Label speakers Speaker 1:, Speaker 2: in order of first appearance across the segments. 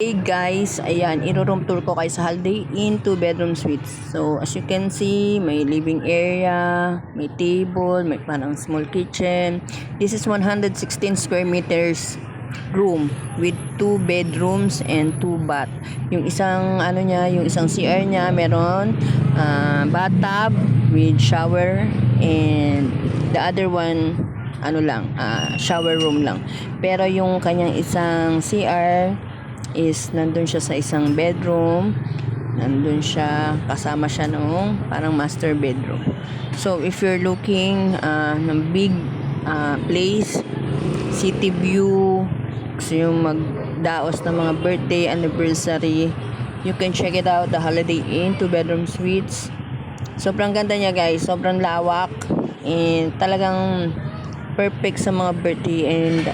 Speaker 1: Hey guys, ayan, iro-room tour ko kayo sa Holiday Inn 2-bedroom suites. So, as you can see, may living area, may table, may parang small kitchen. This is 116 square meters room with 2 bedrooms and 2 bath. Yung isang yung isang CR niya meron bathtub with shower, and the other one shower room lang. Pero yung kanyang isang CR is nandun siya sa isang bedroom, nandun siya, kasama siya nung parang master bedroom. So if you're looking ng big place, city view, gusto yung magdaos ng mga birthday, anniversary, you can check it out, the Holiday Inn 2-bedroom suites. Sobrang ganda niya guys, sobrang lawak, and talagang perfect sa mga birthday and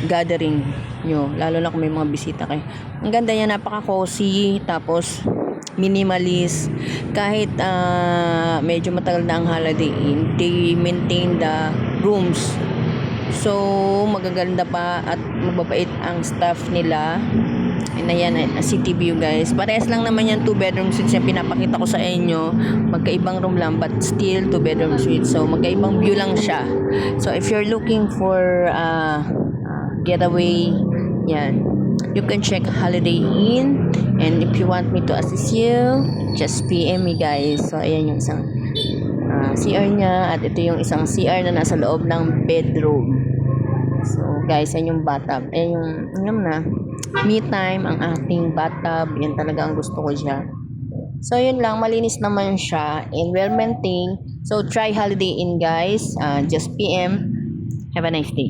Speaker 1: gathering nyo, lalo na kung may mga bisita kayo. Ang ganda niya, napaka-cozy, tapos minimalist. Kahit medyo matagal na ang Holiday Inn, they maintain the rooms. So, magaganda pa at mababait ang staff nila. And ayan, city view guys. Parehas lang naman yan 2-bedroom suites yung pinapakita ko sa inyo. Magkaibang room lang, but still 2-bedroom suites. So, magkaibang view lang siya. So, if you're looking for getaway, yan, you can check Holiday Inn. And if you want me to assist you, just PM me guys. So, ayan yung isang CR niya, at ito yung isang CR na nasa loob ng bedroom. So guys, yan yung bathtub. Ayan yung me time, ang ating bathtub. Yan talaga ang gusto ko siya. So yun lang, malinis naman siya and well maintained. So try Holiday Inn guys, just PM. Have a nice day.